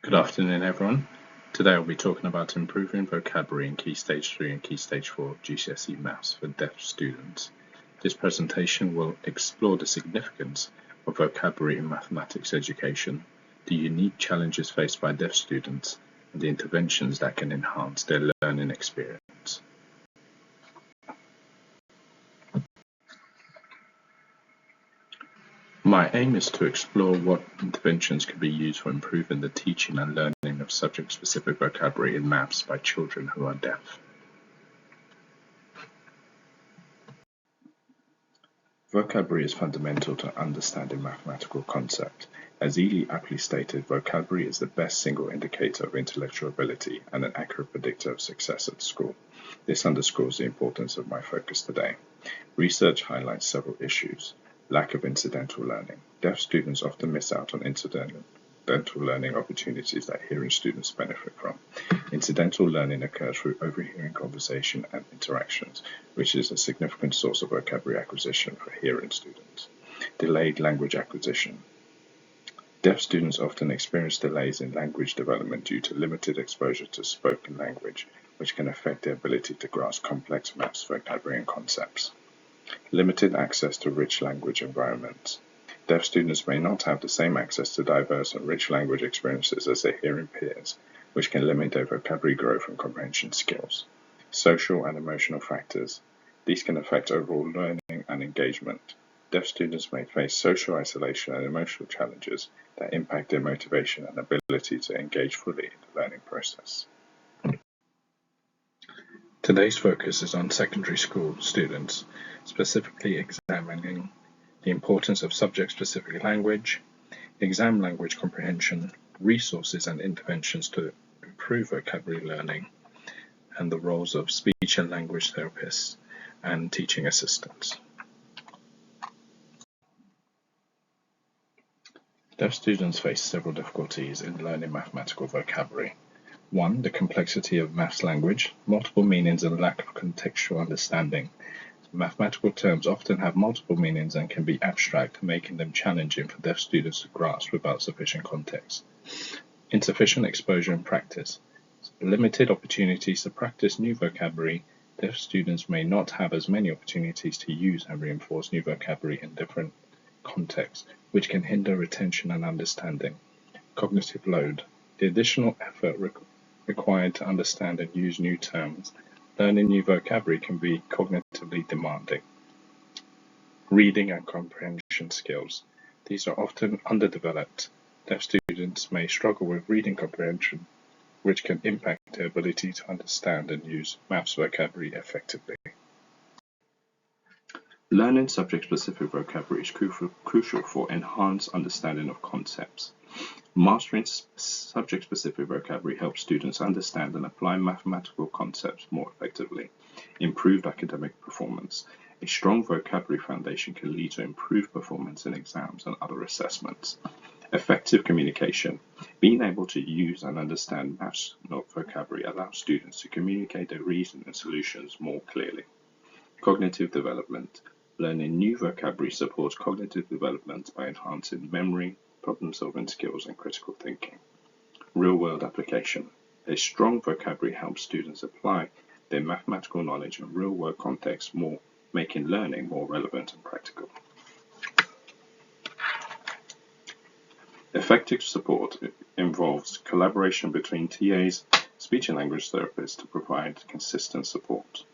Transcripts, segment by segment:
Good afternoon, everyone. Today I'll be talking about improving vocabulary in Key Stage 3 and Key Stage 4 GCSE Maths for deaf students. This presentation will explore the significance of vocabulary in mathematics education, the unique challenges faced by deaf students, and the interventions that can enhance their learning experience. My aim is to explore what interventions could be used for improving the teaching and learning of subject-specific vocabulary in maths by children who are deaf. Vocabulary is fundamental to understanding mathematical concept. As Ely aptly stated, vocabulary is the best single indicator of intellectual ability and an accurate predictor of success at school. This underscores the importance of my focus today. Research highlights several issues. Lack of incidental learning. Deaf students often miss out on incidental learning opportunities that hearing students benefit from. Incidental learning occurs through overhearing conversation and interactions, which is a significant source of vocabulary acquisition for hearing students. Delayed language acquisition. Deaf students often experience delays in language development due to limited exposure to spoken language, which can affect their ability to grasp complex maths vocabulary and concepts. Limited access to rich language environments. Deaf students may not have the same access to diverse and rich language experiences as their hearing peers, which can limit their vocabulary growth and comprehension skills. Social and emotional factors. These can affect overall learning and engagement. Deaf students may face social isolation and emotional challenges that impact their motivation and ability to engage fully in the learning process. Today's focus is on secondary school students, specifically examining the importance of subject-specific language, exam language comprehension, resources and interventions to improve vocabulary learning, and the roles of speech and language therapists and teaching assistants. Deaf students face several difficulties in learning mathematical vocabulary. 1. The complexity of maths language, multiple meanings and lack of contextual understanding. Mathematical terms often have multiple meanings and can be abstract, making them challenging for deaf students to grasp without sufficient context. Insufficient exposure and practice. Limited opportunities to practice new vocabulary. Deaf students may not have as many opportunities to use and reinforce new vocabulary in different contexts, which can hinder retention and understanding. Cognitive load. The additional effort required to understand and use new terms. Learning new vocabulary can be cognitively demanding. Reading and comprehension skills. These are often underdeveloped. Deaf students may struggle with reading comprehension, which can impact their ability to understand and use maths vocabulary effectively. Learning subject-specific vocabulary is crucial for enhanced understanding of concepts. Mastering subject-specific vocabulary helps students understand and apply mathematical concepts more effectively. Improved academic performance. A strong vocabulary foundation can lead to improved performance in exams and other assessments. Effective communication. Being able to use and understand maths vocabulary allows students to communicate their reasoning and solutions more clearly. Cognitive development. Learning new vocabulary supports cognitive development by enhancing memory, problem-solving skills, and critical thinking. Real-world application. A strong vocabulary helps students apply their mathematical knowledge in real-world contexts, making learning more relevant and practical. Effective support involves collaboration between TAs, speech and language therapists to provide consistent support.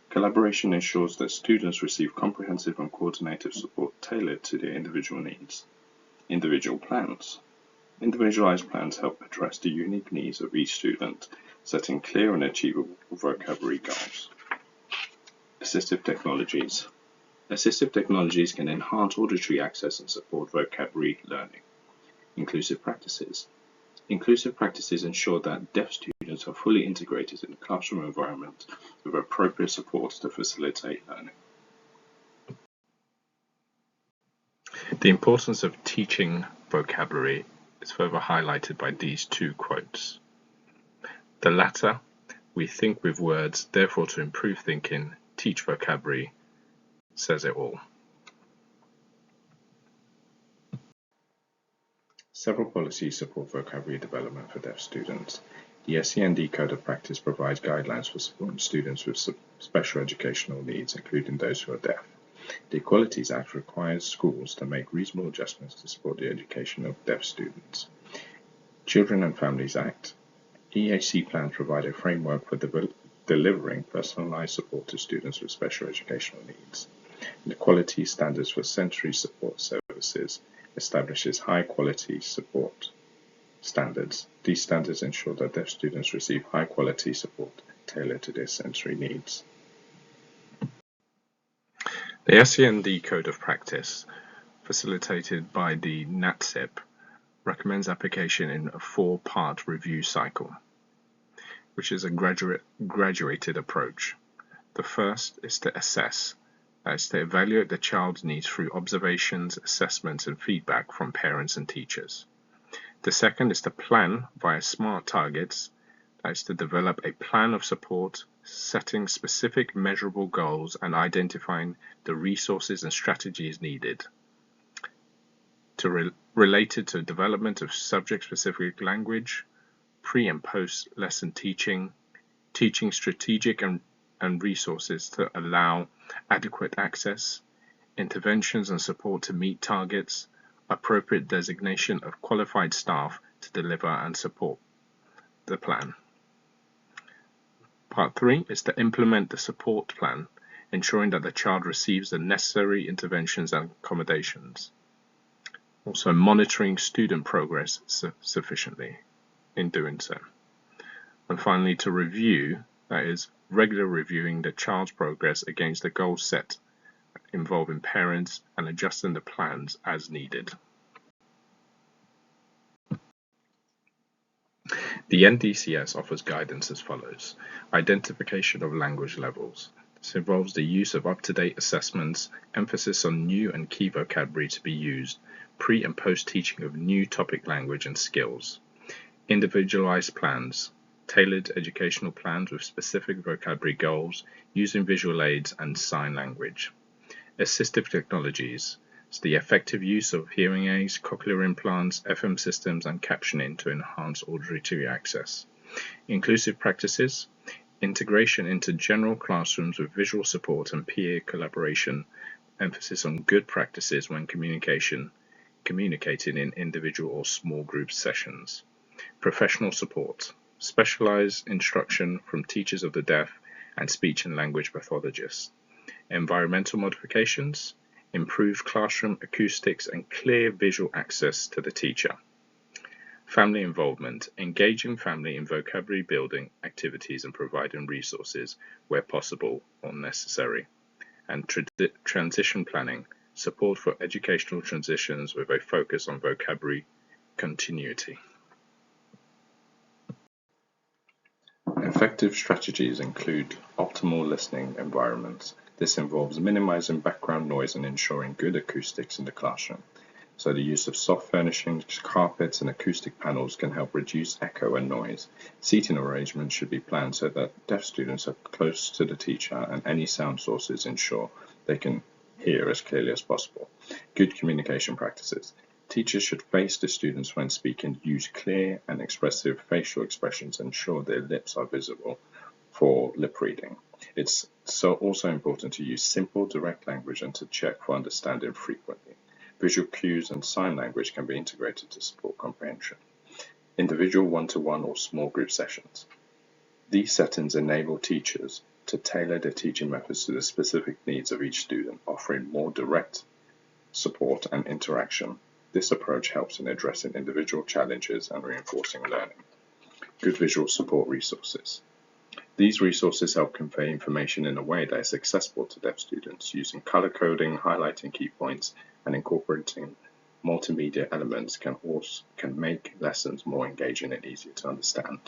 Collaboration ensures that students receive comprehensive and coordinated support tailored to their individual needs. Individual plans. Individualized plans help address the unique needs of each student, setting clear and achievable vocabulary goals. Assistive technologies. Assistive technologies can enhance auditory access and support vocabulary learning. Inclusive practices. Inclusive practices ensure that deaf students are fully integrated in the classroom environment with appropriate support to facilitate learning. The importance of teaching vocabulary is further highlighted by these two quotes. The latter, "We think with words, therefore to improve thinking, teach vocabulary," says it all. Several policies support vocabulary development for deaf students. The SEND Code of Practice provides guidelines for supporting students with special educational needs, including those who are deaf. The Equalities Act requires schools to make reasonable adjustments to support the education of deaf students. Children and Families Act. EAC plans provide a framework for delivering personalized support to students with special educational needs. The Quality Standards for Sensory Support Services establishes high-quality support standards. These standards ensure that deaf students receive high-quality support tailored to their sensory needs. The SEND Code of Practice, facilitated by the NATSIP, recommends application in a 4-part review cycle, which is a graduated approach. The first is to assess, that is to evaluate the child's needs through observations, assessments, and feedback from parents and teachers. The second is to plan via SMART targets, that is to develop a plan of support, setting specific measurable goals and identifying the resources and strategies needed. Related to development of subject-specific language, pre- and post-lesson teaching strategic and resources to allow adequate access, interventions and support to meet targets, appropriate designation of qualified staff to deliver and support the plan. Part 3 is to implement the support plan, ensuring that the child receives the necessary interventions and accommodations. Also monitoring student progress sufficiently in doing so. And finally, to review, that is, regular reviewing the child's progress against the goals set, involving parents, and adjusting the plans as needed. The NDCS offers guidance as follows. Identification of language levels. This involves the use of up-to-date assessments, emphasis on new and key vocabulary to be used, pre- and post-teaching of new topic language and skills. Individualized plans. Tailored educational plans with specific vocabulary goals using visual aids and sign language. Assistive technologies. It's the effective use of hearing aids, cochlear implants, FM systems, and captioning to enhance auditory access. Inclusive practices. Integration into general classrooms with visual support and peer collaboration. Emphasis on good practices when communicating in individual or small group sessions. Professional support. Specialized instruction from teachers of the deaf and speech and language pathologists. Environmental modifications. Improved classroom acoustics and clear visual access to the teacher. Family involvement. Engaging family in vocabulary building activities and providing resources where possible or necessary. And transition planning. Support for educational transitions with a focus on vocabulary continuity. Effective strategies include optimal listening environments. This involves minimizing background noise and ensuring good acoustics in the classroom. So the use of soft furnishings, carpets, and acoustic panels can help reduce echo and noise. Seating arrangements should be planned so that deaf students are close to the teacher and any sound sources ensure they can hear as clearly as possible. Good communication practices. Teachers should face the students when speaking, use clear and expressive facial expressions, and ensure their lips are visible for lip reading. It's also important to use simple, direct language and to check for understanding frequently. Visual cues and sign language can be integrated to support comprehension. Individual one-to-one or small group sessions. These settings enable teachers to tailor their teaching methods to the specific needs of each student, offering more direct support and interaction. This approach helps in addressing individual challenges and reinforcing learning. Good visual support resources. These resources help convey information in a way that is accessible to deaf students. Using color coding, highlighting key points, and incorporating multimedia elements can make lessons more engaging and easier to understand.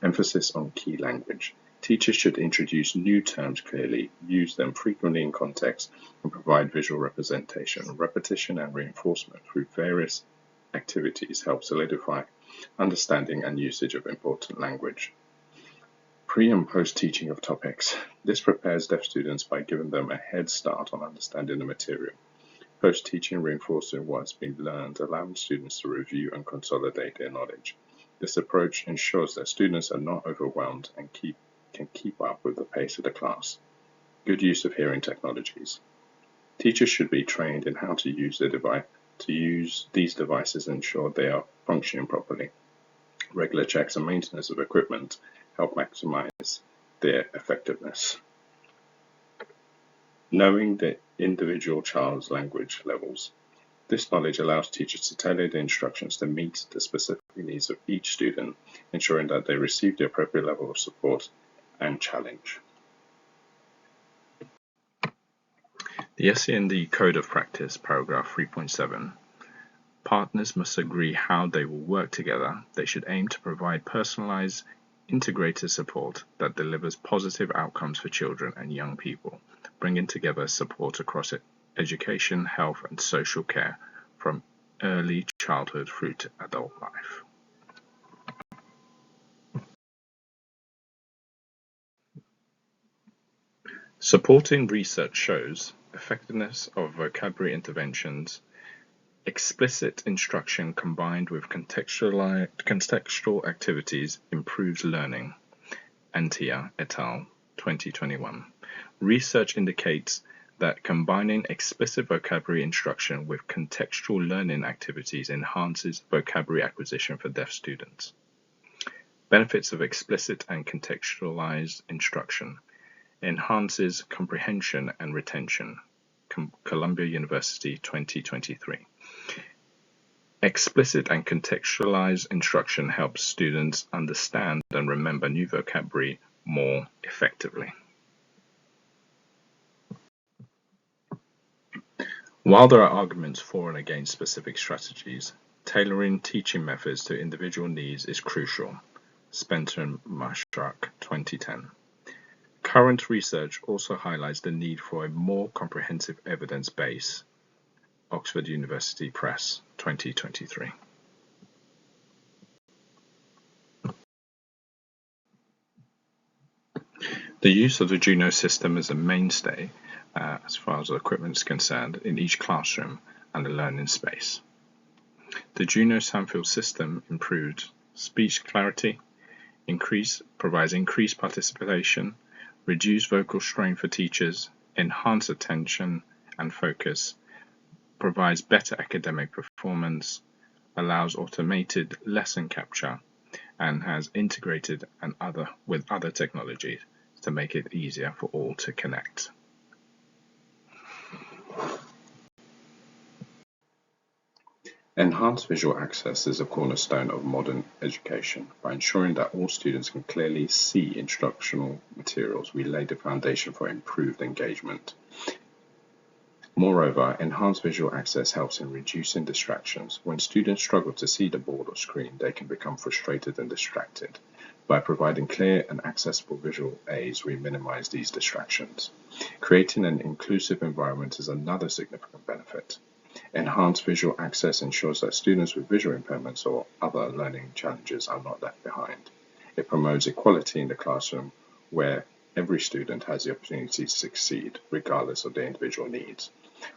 Emphasis on key language. Teachers should introduce new terms clearly, use them frequently in context, and provide visual representation. Repetition and reinforcement through various activities help solidify understanding and usage of important language. Pre- and post-teaching of topics. This prepares deaf students by giving them a head start on understanding the material. Post-teaching reinforcing what's been learned, allowing students to review and consolidate their knowledge. This approach ensures that students are not overwhelmed and can keep up with the pace of the class. Good use of hearing technologies. Teachers should be trained in how to use these devices and ensure they are functioning properly. Regular checks and maintenance of equipment help maximize their effectiveness. Knowing the individual child's language levels. This knowledge allows teachers to tailor the instructions to meet the specific needs of each student, ensuring that they receive the appropriate level of support and challenge. The SEND Code of Practice, paragraph 3.7. Partners must agree how they will work together. They should aim to provide personalized, integrated support that delivers positive outcomes for children and young people, bringing together support across education, health, and social care from early childhood through to adult life. Supporting research shows effectiveness of vocabulary interventions. Explicit instruction combined with contextual activities improves learning. Antia et al. 2021. Research indicates that combining explicit vocabulary instruction with contextual learning activities enhances vocabulary acquisition for deaf students. Benefits of explicit and contextualized instruction. Enhances comprehension and retention. Columbia University 2023. Explicit and contextualized instruction helps students understand and remember new vocabulary more effectively. While there are arguments for and against specific strategies, tailoring teaching methods to individual needs is crucial. Spencer and Mashrak 2010. Current research also highlights the need for a more comprehensive evidence base. Oxford University Press 2023. The use of the Juno system is a mainstay, as far as the equipment is concerned, in each classroom and the learning space. The Juno Samfield system improves speech clarity, provides increased participation, reduced vocal strain for teachers, enhanced attention and focus, provides better academic performance, allows automated lesson capture, and has integrated with other technologies to make it easier for all to connect. Enhanced visual access is a cornerstone of modern education. By ensuring that all students can clearly see instructional materials, we lay the foundation for improved engagement. Moreover, enhanced visual access helps in reducing distractions. When students struggle to see the board or screen, they can become frustrated and distracted. By providing clear and accessible visual aids, we minimize these distractions. Creating an inclusive environment is another significant benefit. Enhanced visual access ensures that students with visual impairments or other learning challenges are not left behind. It promotes equality in the classroom where every student has the opportunity to succeed, regardless of their individual needs.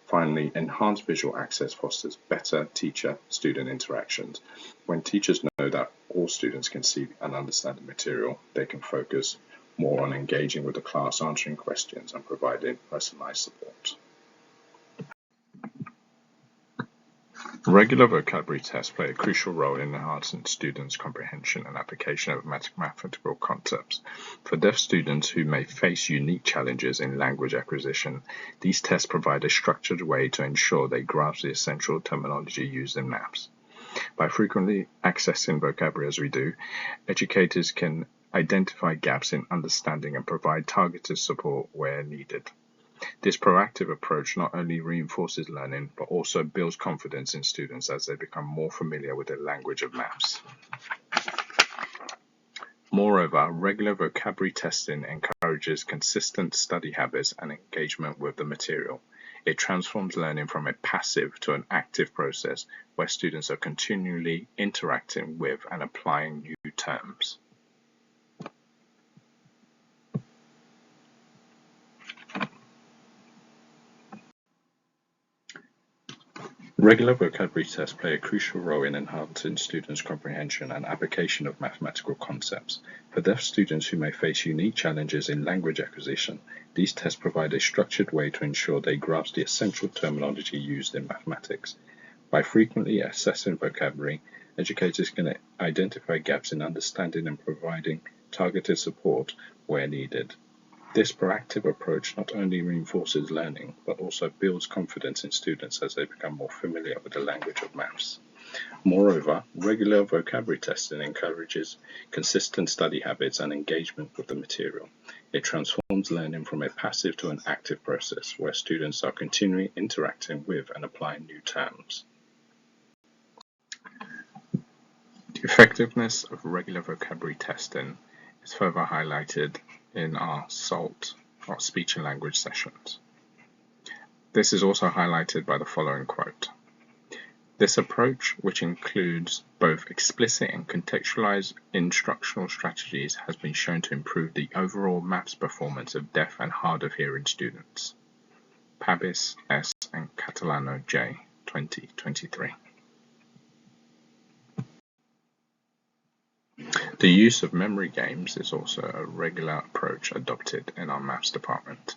Finally, enhanced visual access fosters better teacher-student interactions. When teachers know that all students can see and understand the material, they can focus more on engaging with the class, answering questions, and providing personalized support. Regular vocabulary tests play a crucial role in enhancing students' comprehension and application of mathematical concepts. For deaf students who may face unique challenges in language acquisition, these tests provide a structured way to ensure they grasp the essential terminology used in maths. By frequently accessing vocabulary as we do, educators can identify gaps in understanding and provide targeted support where needed. This proactive approach not only reinforces learning, but also builds confidence in students as they become more familiar with the language of maths. Moreover, regular vocabulary testing encourages consistent study habits and engagement with the material. It transforms learning from a passive to an active process where students are continually interacting with and applying new terms. Regular vocabulary tests play a crucial role in enhancing students' comprehension and application of mathematical concepts. For deaf students who may face unique challenges in language acquisition, these tests provide a structured way to ensure they grasp the essential terminology used in mathematics. By frequently assessing vocabulary, educators can identify gaps in understanding and providing targeted support where needed. This proactive approach not only reinforces learning, but also builds confidence in students as they become more familiar with the language of maths. Moreover, regular vocabulary testing encourages consistent study habits and engagement with the material. It transforms learning from a passive to an active process where students are continually interacting with and applying new terms. The effectiveness of regular vocabulary testing is further highlighted in our SALT, or speech and language sessions. This is also highlighted by the following quote. This approach, which includes both explicit and contextualized instructional strategies, has been shown to improve the overall maths performance of deaf and hard of hearing students. Pabis S. and Catalano J. 2023. The use of memory games is also a regular approach adopted in our maths department.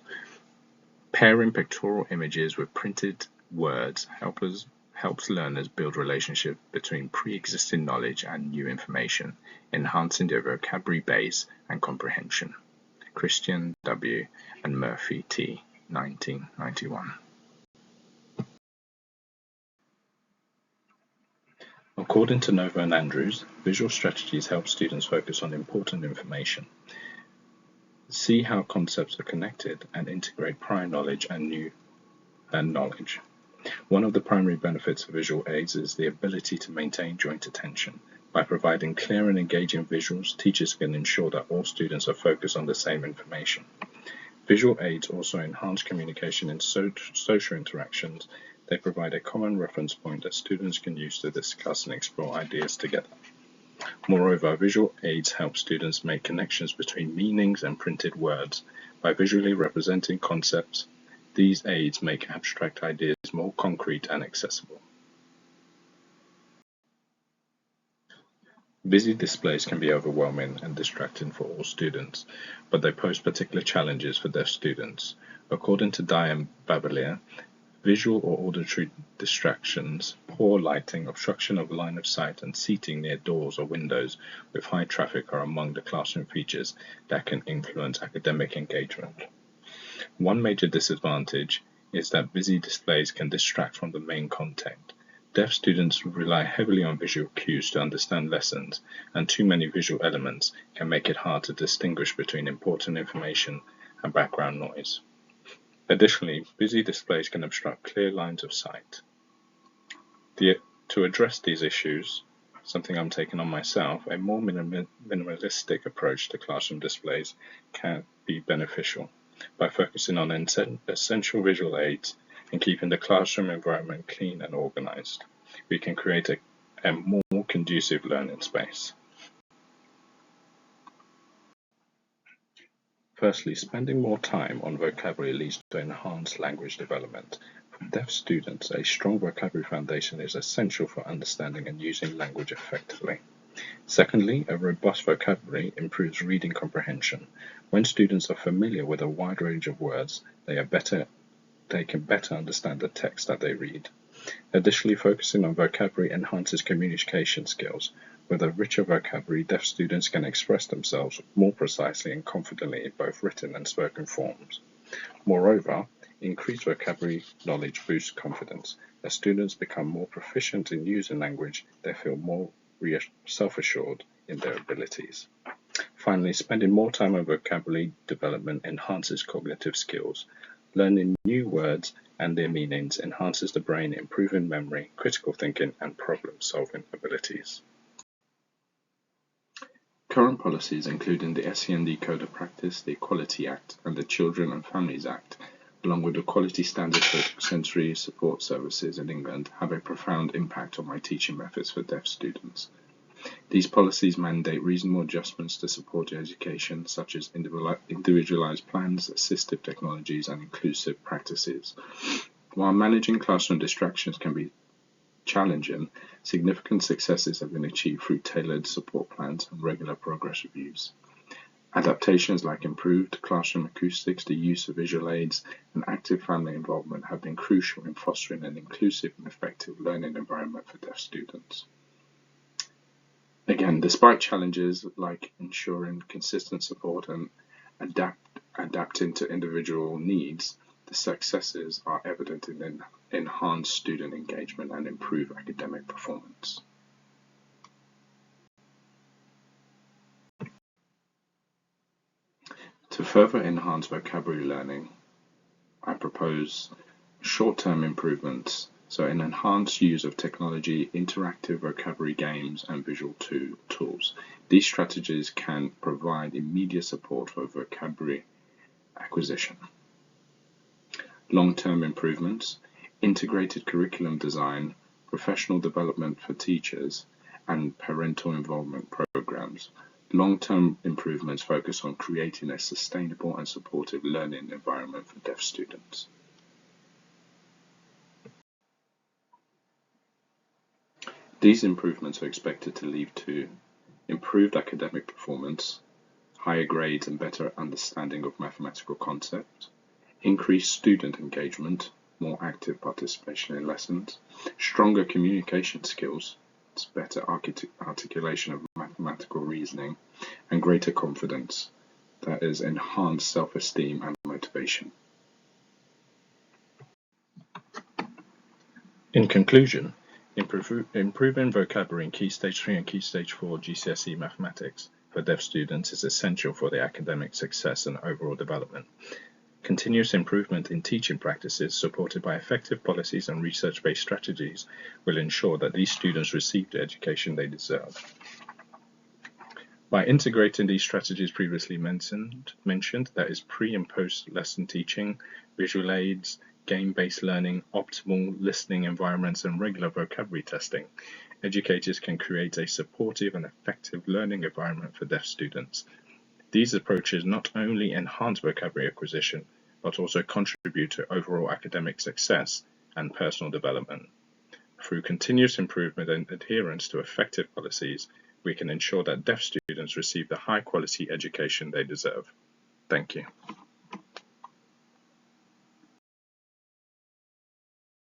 Pairing pictorial images with printed words helps learners build relationships between pre-existing knowledge and new information, enhancing their vocabulary base and comprehension. Christian W. and Murphy T. 1991. According to Nova and Andrews, visual strategies help students focus on important information, see how concepts are connected, and integrate prior knowledge and new knowledge. One of the primary benefits of visual aids is the ability to maintain joint attention. By providing clear and engaging visuals, teachers can ensure that all students are focused on the same information. Visual aids also enhance communication in social interactions. They provide a common reference point that students can use to discuss and explore ideas together. Moreover, visual aids help students make connections between meanings and printed words. By visually representing concepts, these aids make abstract ideas more concrete and accessible. Busy displays can be overwhelming and distracting for all students, but they pose particular challenges for deaf students. According to Diane Babalier, visual or auditory distractions, poor lighting, obstruction of line of sight, and seating near doors or windows with high traffic are among the classroom features that can influence academic engagement. One major disadvantage is that busy displays can distract from the main content. Deaf students rely heavily on visual cues to understand lessons, and too many visual elements can make it hard to distinguish between important information and background noise. Additionally, busy displays can obstruct clear lines of sight. To address these issues, something I'm taking on myself, a more minimalistic approach to classroom displays can be beneficial. By focusing on essential visual aids and keeping the classroom environment clean and organized, we can create a more conducive learning space. Firstly, spending more time on vocabulary leads to enhanced language development. For deaf students, a strong vocabulary foundation is essential for understanding and using language effectively. Secondly, a robust vocabulary improves reading comprehension. When students are familiar with a wide range of words, they can better understand the text that they read. Additionally, focusing on vocabulary enhances communication skills. With a richer vocabulary, deaf students can express themselves more precisely and confidently in both written and spoken forms. Moreover, increased vocabulary knowledge boosts confidence. As students become more proficient in using language, they feel more self-assured in their abilities. Finally, spending more time on vocabulary development enhances cognitive skills. Learning new words and their meanings enhances the brain, improving memory, critical thinking, and problem-solving abilities. Current policies, including the SEND Code of Practice, the Equality Act, and the Children and Families Act, along with the quality standards for sensory support services in England, have a profound impact on my teaching methods for deaf students. These policies mandate reasonable adjustments to support education, such as individualized plans, assistive technologies, and inclusive practices. While managing classroom distractions can be challenging, significant successes have been achieved through tailored support plans and regular progress reviews. Adaptations like improved classroom acoustics, the use of visual aids, and active family involvement have been crucial in fostering an inclusive and effective learning environment for deaf students. Again, despite challenges like ensuring consistent support and adapting to individual needs, the successes are evident in enhanced student engagement and improved academic performance. To further enhance vocabulary learning, I propose short-term improvements, so an enhanced use of technology, interactive vocabulary games, and visual tools. These strategies can provide immediate support for vocabulary acquisition. Long-term improvements, integrated curriculum design, professional development for teachers, and parental involvement programs. Long-term improvements focus on creating a sustainable and supportive learning environment for deaf students. These improvements are expected to lead to improved academic performance, higher grades and better understanding of mathematical concepts, increased student engagement, more active participation in lessons, stronger communication skills, better articulation of mathematical reasoning, and greater confidence, that is, enhanced self-esteem and motivation. In conclusion, improving vocabulary in Key Stage 3 and Key Stage 4 GCSE mathematics for deaf students is essential for their academic success and overall development. Continuous improvement in teaching practices, supported by effective policies and research-based strategies, will ensure that these students receive the education they deserve. By integrating these strategies previously mentioned, that is pre- and post-lesson teaching, visual aids, game-based learning, optimal listening environments, and regular vocabulary testing, educators can create a supportive and effective learning environment for deaf students. These approaches not only enhance vocabulary acquisition, but also contribute to overall academic success and personal development. Through continuous improvement and adherence to effective policies, we can ensure that deaf students receive the high-quality education they deserve. Thank you.